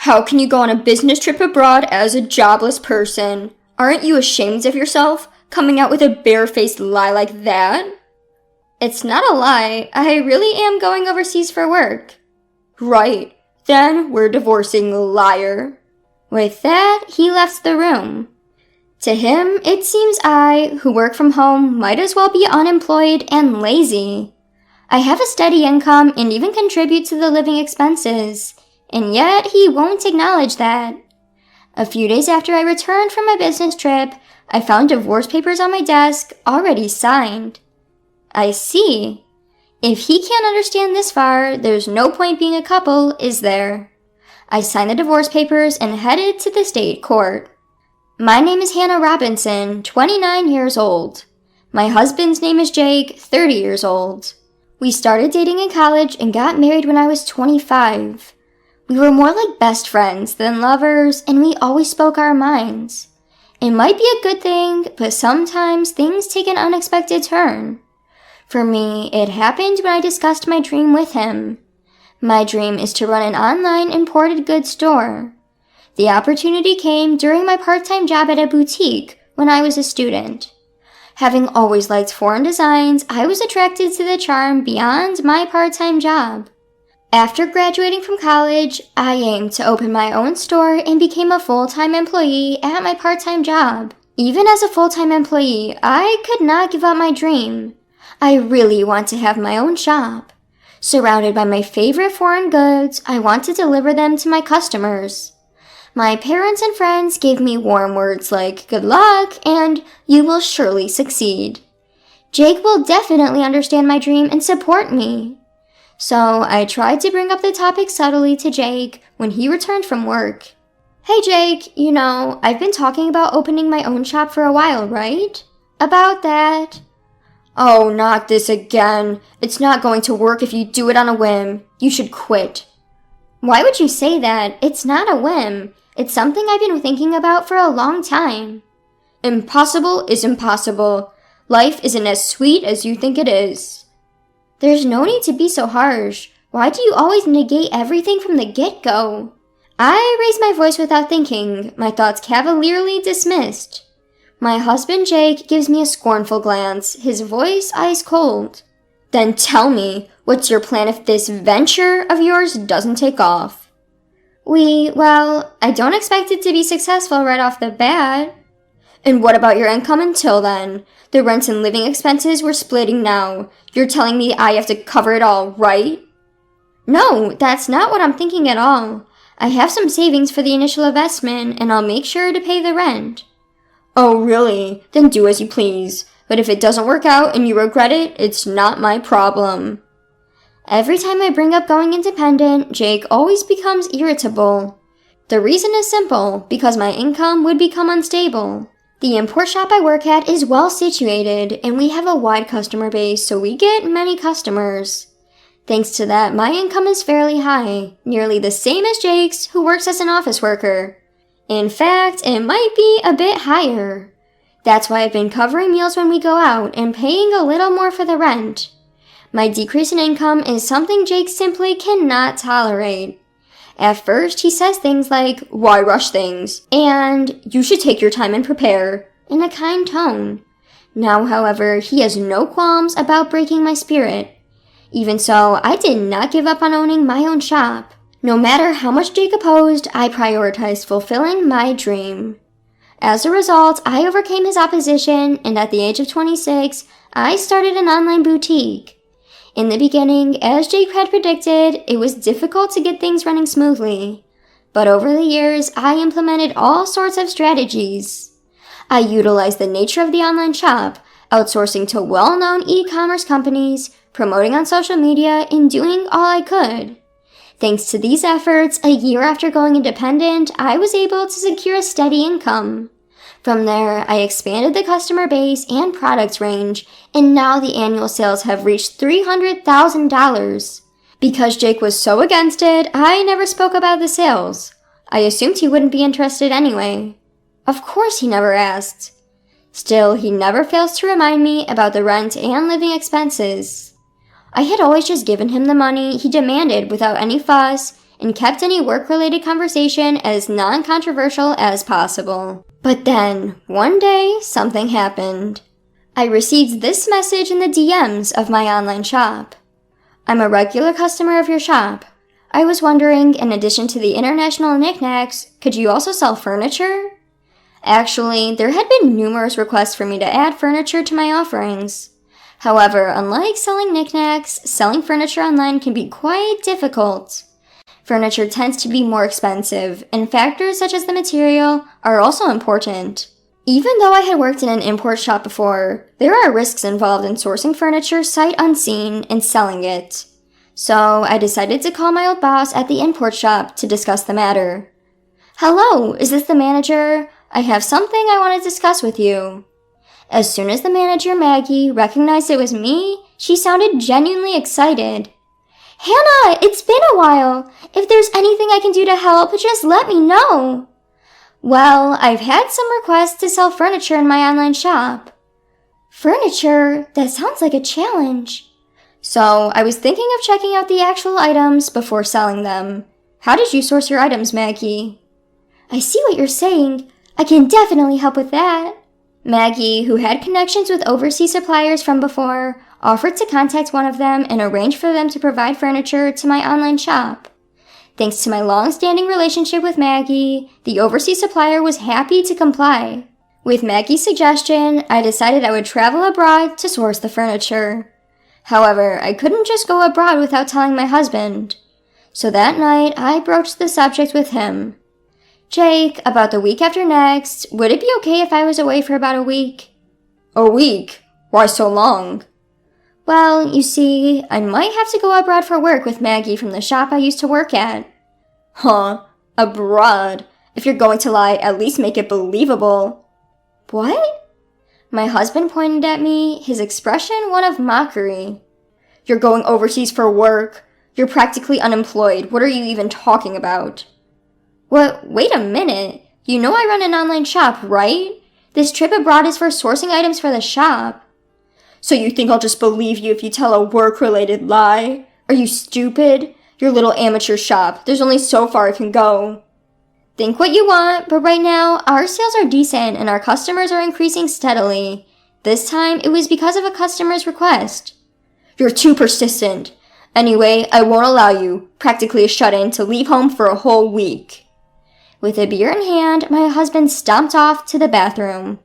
How can you go on a business trip abroad as a jobless person? Aren't you ashamed of yourself, coming out with a barefaced lie like that? It's not a lie. I really am going overseas for work. Right. Then we're divorcing, liar. With that, he left the room. To him, it seems I, who work from home, might as well be unemployed and lazy. I have a steady income and even contribute to the living expenses, and yet he won't acknowledge that. A few days after I returned from my business trip, I found divorce papers on my desk, already signed. I see. If he can't understand this far, there's no point being a couple, is there? I signed the divorce papers and headed to the state court. My name is Hannah Robinson, 29 years old. My husband's name is Jake, 30 years old. We started dating in college and got married when I was 25. We were more like best friends than lovers, and we always spoke our minds. It might be a good thing, but sometimes things take an unexpected turn. For me, it happened when I discussed my dream with him. My dream is to run an online imported goods store. The opportunity came during my part-time job at a boutique when I was a student. Having always liked foreign designs, I was attracted to the charm beyond my part-time job. After graduating from college, I aimed to open my own store and became a full-time employee at my part-time job. Even as a full-time employee, I could not give up my dream. I really want to have my own shop. Surrounded by my favorite foreign goods, I want to deliver them to my customers. My parents and friends gave me warm words like good luck and you will surely succeed. Jake will definitely understand my dream and support me. So I tried to bring up the topic subtly to Jake when he returned from work. Hey Jake, I've been talking about opening my own shop for a while, right? About that. Oh, not this again. It's not going to work if you do it on a whim. You should quit. Why would you say that? It's not a whim. It's something I've been thinking about for a long time. Impossible is impossible. Life isn't as sweet as you think it is. There's no need to be so harsh. Why do you always negate everything from the get-go? I raised my voice without thinking, my thoughts cavalierly dismissed. My husband Jake gives me a scornful glance, his voice ice cold. Then tell me, what's your plan if this venture of yours doesn't take off? I don't expect it to be successful right off the bat. And what about your income until then? The rent and living expenses we're splitting now. You're telling me I have to cover it all, right? No, that's not what I'm thinking at all. I have some savings for the initial investment, and I'll make sure to pay the rent. Oh, really? Then do as you please. But if it doesn't work out and you regret it, it's not my problem. Every time I bring up going independent, Jake always becomes irritable. The reason is simple, because my income would become unstable. The import shop I work at is well situated, and we have a wide customer base, so we get many customers. Thanks to that, my income is fairly high, nearly the same as Jake's, who works as an office worker. In fact, it might be a bit higher. That's why I've been covering meals when we go out and paying a little more for the rent. My decrease in income is something Jake simply cannot tolerate. At first, he says things like, "Why rush things?" and "You should take your time and prepare," in a kind tone. Now, however, he has no qualms about breaking my spirit. Even so, I did not give up on owning my own shop. No matter how much Jake opposed, I prioritized fulfilling my dream. As a result, I overcame his opposition, and at the age of 26, I started an online boutique. In the beginning, as Jake had predicted, it was difficult to get things running smoothly. But over the years, I implemented all sorts of strategies. I utilized the nature of the online shop, outsourcing to well-known e-commerce companies, promoting on social media, and doing all I could. Thanks to these efforts, a year after going independent, I was able to secure a steady income. From there, I expanded the customer base and products range, and now the annual sales have reached $300,000. Because Jake was so against it, I never spoke about the sales. I assumed he wouldn't be interested anyway. Of course he never asked. Still, he never fails to remind me about the rent and living expenses. I had always just given him the money he demanded without any fuss, and kept any work-related conversation as non-controversial as possible. But then, one day, something happened. I received this message in the DMs of my online shop. I'm a regular customer of your shop. I was wondering, in addition to the international knickknacks, could you also sell furniture? Actually, there had been numerous requests for me to add furniture to my offerings. However, unlike selling knickknacks, selling furniture online can be quite difficult. Furniture tends to be more expensive, and factors such as the material are also important. Even though I had worked in an import shop before, there are risks involved in sourcing furniture sight unseen and selling it. So I decided to call my old boss at the import shop to discuss the matter. Hello, is this the manager? I have something I want to discuss with you. As soon as the manager, Maggie, recognized it was me, she sounded genuinely excited. Hannah, it's been a while. If there's anything I can do to help, just let me know. Well, I've had some requests to sell furniture in my online shop. Furniture? That sounds like a challenge. So, I was thinking of checking out the actual items before selling them. How did you source your items, Maggie? I see what you're saying. I can definitely help with that. Maggie, who had connections with overseas suppliers from before, offered to contact one of them and arrange for them to provide furniture to my online shop. Thanks to my long-standing relationship with Maggie, the overseas supplier was happy to comply. With Maggie's suggestion, I decided I would travel abroad to source the furniture. However, I couldn't just go abroad without telling my husband. So that night, I broached the subject with him. Jake, about the week after next, would it be okay if I was away for about a week? A week? Why so long? Well, you see, I might have to go abroad for work with Maggie from the shop I used to work at. Huh? Abroad? If you're going to lie, at least make it believable. What? My husband pointed at me, his expression one of mockery. You're going overseas for work? You're practically unemployed. What are you even talking about? What? Wait a minute. You know I run an online shop, right? This trip abroad is for sourcing items for the shop. So you think I'll just believe you if you tell a work-related lie? Are you stupid? Your little amateur shop. There's only so far it can go. Think what you want, but right now, our sales are decent and our customers are increasing steadily. This time, it was because of a customer's request. You're too persistent. Anyway, I won't allow you, practically a shut-in, to leave home for a whole week. With a beer in hand, my husband stomped off to the bathroom.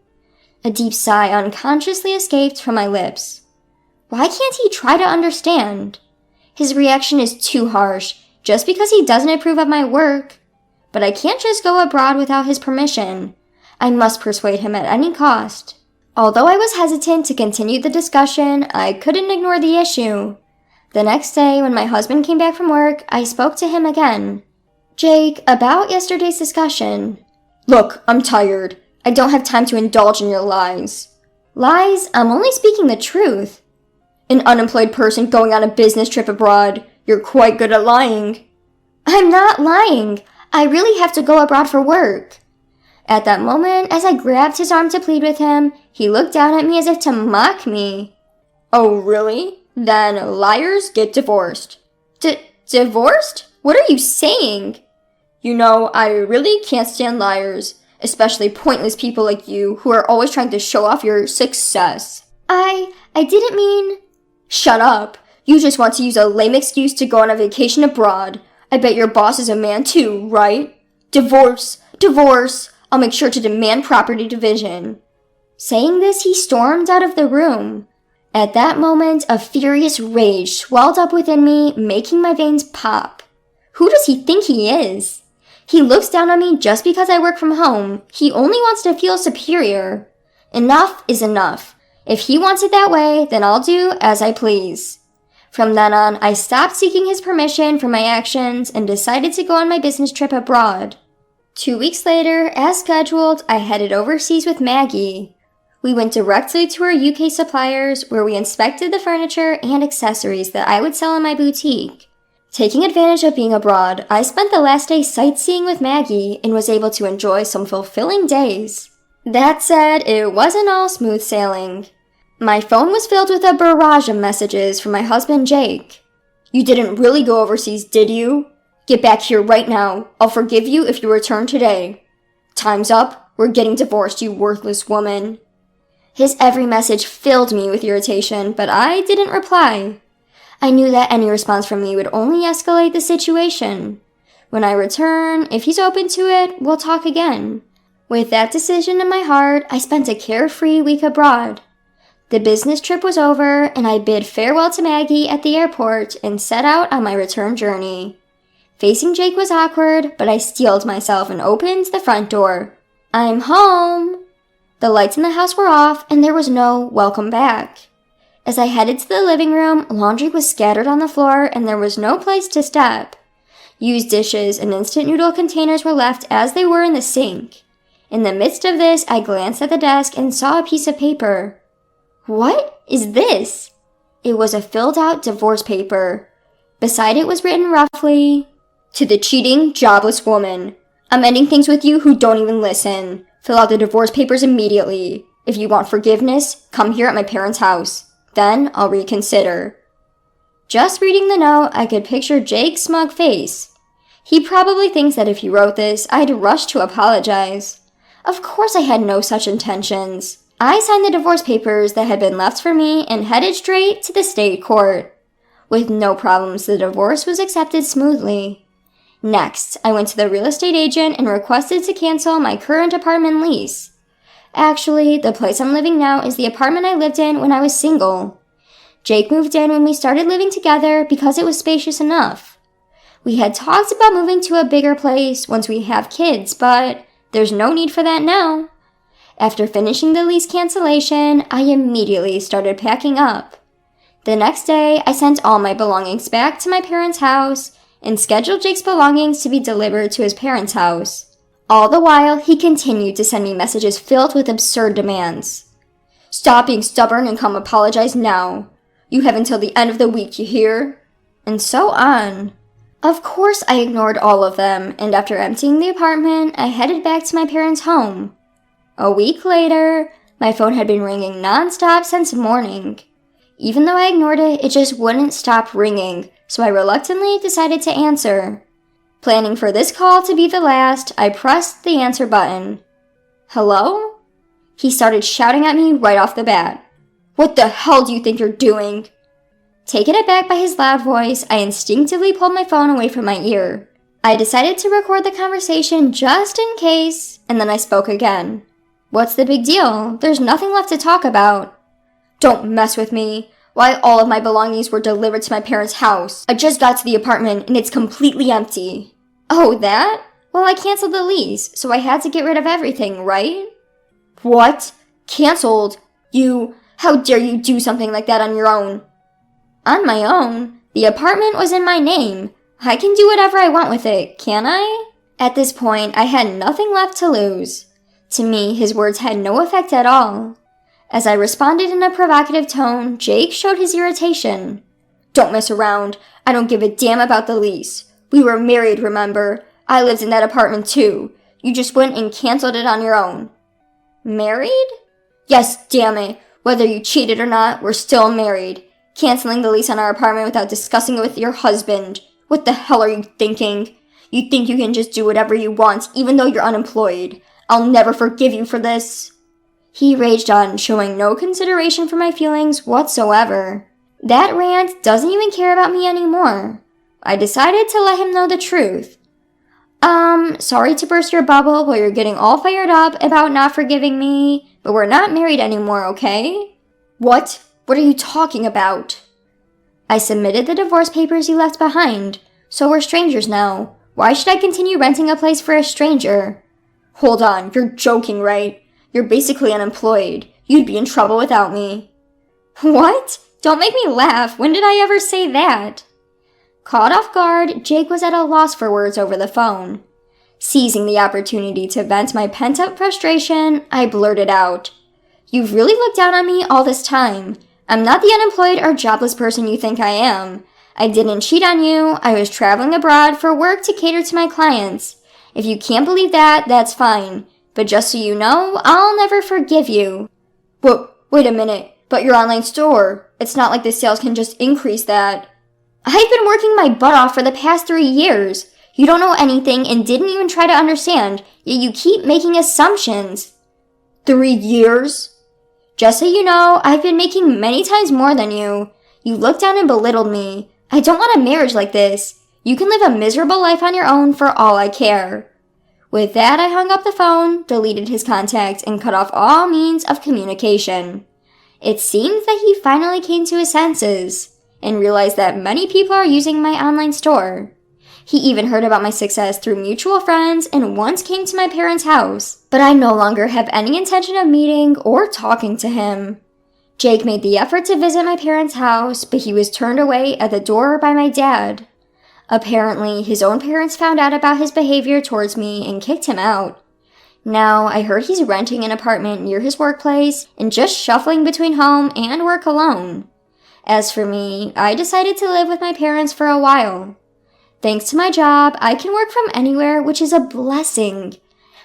A deep sigh unconsciously escaped from my lips. Why can't he try to understand? His reaction is too harsh, just because he doesn't approve of my work. But I can't just go abroad without his permission. I must persuade him at any cost. Although I was hesitant to continue the discussion, I couldn't ignore the issue. The next day, when my husband came back from work, I spoke to him again. Jake, about yesterday's discussion. Look, I'm tired. I don't have time to indulge in your lies. Lies? I'm only speaking the truth. An unemployed person going on a business trip abroad. You're quite good at lying. I'm not lying. I really have to go abroad for work. At that moment, as I grabbed his arm to plead with him, he looked down at me as if to mock me. Oh, really? Then liars get divorced. Divorced? What are you saying? You know, I really can't stand liars, especially pointless people like you who are always trying to show off your success. I didn't mean... Shut up. You just want to use a lame excuse to go on a vacation abroad. I bet your boss is a man too, right? Divorce. I'll make sure to demand property division. Saying this, he stormed out of the room. At that moment, a furious rage swelled up within me, making my veins pop. Who does he think he is? He looks down on me just because I work from home. He only wants to feel superior. Enough is enough. If he wants it that way, then I'll do as I please. From then on, I stopped seeking his permission for my actions and decided to go on my business trip abroad. 2 weeks later, as scheduled, I headed overseas with Maggie. We went directly to our UK suppliers where we inspected the furniture and accessories that I would sell in my boutique. Taking advantage of being abroad, I spent the last day sightseeing with Maggie and was able to enjoy some fulfilling days. That said, it wasn't all smooth sailing. My phone was filled with a barrage of messages from my husband Jake. You didn't really go overseas, did you? Get back here right now. I'll forgive you if you return today. Time's up. We're getting divorced, you worthless woman. His every message filled me with irritation, but I didn't reply. I knew that any response from me would only escalate the situation. When I return, if he's open to it, we'll talk again. With that decision in my heart, I spent a carefree week abroad. The business trip was over, and I bid farewell to Maggie at the airport and set out on my return journey. Facing Jake was awkward, but I steeled myself and opened the front door. I'm home! The lights in the house were off, and there was no welcome back. As I headed to the living room, laundry was scattered on the floor, and there was no place to step. Used dishes and instant noodle containers were left as they were in the sink. In the midst of this, I glanced at the desk and saw a piece of paper. What is this? It was a filled-out divorce paper. Beside it was written roughly, "To the cheating, jobless woman. I'm ending things with you who don't even listen. Fill out the divorce papers immediately. If you want forgiveness, come here at my parents' house. Then I'll reconsider." Just reading the note, I could picture Jake's smug face. He probably thinks that if he wrote this, I'd rush to apologize. Of course I had no such intentions. I signed the divorce papers that had been left for me and headed straight to the state court. With no problems, the divorce was accepted smoothly. Next, I went to the real estate agent and requested to cancel my current apartment lease. Actually, the place I'm living now is the apartment I lived in when I was single. Jake moved in when we started living together because it was spacious enough. We had talked about moving to a bigger place once we have kids, but there's no need for that now. After finishing the lease cancellation, I immediately started packing up. The next day, I sent all my belongings back to my parents' house and scheduled Jake's belongings to be delivered to his parents' house. All the while, he continued to send me messages filled with absurd demands. "Stop being stubborn and come apologize now. You have until the end of the week, you hear?" And so on. Of course, I ignored all of them, and after emptying the apartment, I headed back to my parents' home. A week later, my phone had been ringing non-stop since morning. Even though I ignored it, it just wouldn't stop ringing, so I reluctantly decided to answer. Planning for this call to be the last, I pressed the answer button. "Hello?" He started shouting at me right off the bat. "What the hell do you think you're doing?" Taken aback by his loud voice, I instinctively pulled my phone away from my ear. I decided to record the conversation just in case, and then I spoke again. "What's the big deal? There's nothing left to talk about." "Don't mess with me. Why, all of my belongings were delivered to my parents' house. I just got to the apartment and it's completely empty." "Oh, that? Well, I canceled the lease, so I had to get rid of everything, right?" "What? Canceled? How dare you do something like that on your own?" "On my own? The apartment was in my name. I can do whatever I want with it, can't I?" At this point, I had nothing left to lose. To me, his words had no effect at all. As I responded in a provocative tone, Jake showed his irritation. "Don't mess around. I don't give a damn about the lease. We were married, remember? I lived in that apartment too. You just went and canceled it on your own." "Married?" "Yes, damn it. Whether you cheated or not, we're still married. Canceling the lease on our apartment without discussing it with your husband. What the hell are you thinking? You think you can just do whatever you want, even though you're unemployed. I'll never forgive you for this." He raged on, showing no consideration for my feelings whatsoever. That rant doesn't even care about me anymore. I decided to let him know the truth. Sorry to burst your bubble while you're getting all fired up about not forgiving me, but we're not married anymore, okay?" "What? What are you talking about?" "I submitted the divorce papers you left behind, so we're strangers now. Why should I continue renting a place for a stranger?" "Hold on, you're joking, right? You're basically unemployed. You'd be in trouble without me." "What? Don't make me laugh. When did I ever say that?" Caught off guard, Jake was at a loss for words over the phone. Seizing the opportunity to vent my pent-up frustration, I blurted out, "You've really looked down on me all this time. I'm not the unemployed or jobless person you think I am. I didn't cheat on you. I was traveling abroad for work to cater to my clients. If you can't believe that, that's fine. But just so you know, I'll never forgive you." Wait a minute. But your online store, it's not like the sales can just increase that." "I've been working my butt off for the past 3 years. You don't know anything and didn't even try to understand, yet you keep making assumptions. 3 years? Just so you know, I've been making many times more than you. You looked down and belittled me. I don't want a marriage like this. You can live a miserable life on your own for all I care. With that, I hung up the phone, deleted his contact, and cut off all means of communication. It seems that he finally came to his senses and realized that many people are using my online store. He even heard about my success through mutual friends and once came to my parents' house, but I no longer have any intention of meeting or talking to him. Jake made the effort to visit my parents' house, but he was turned away at the door by my dad. Apparently, his own parents found out about his behavior towards me and kicked him out. Now, I heard he's renting an apartment near his workplace and just shuffling between home and work alone. As for me, I decided to live with my parents for a while. Thanks to my job, I can work from anywhere, which is a blessing.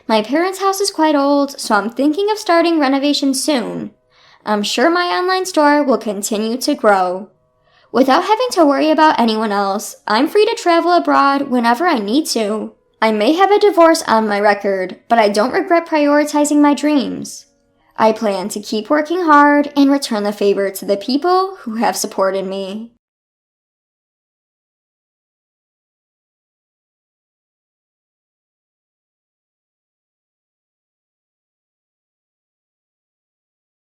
My parents' house is quite old, so I'm thinking of starting renovations soon. I'm sure my online store will continue to grow. Without having to worry about anyone else, I'm free to travel abroad whenever I need to. I may have a divorce on my record, but I don't regret prioritizing my dreams. I plan to keep working hard and return the favor to the people who have supported me.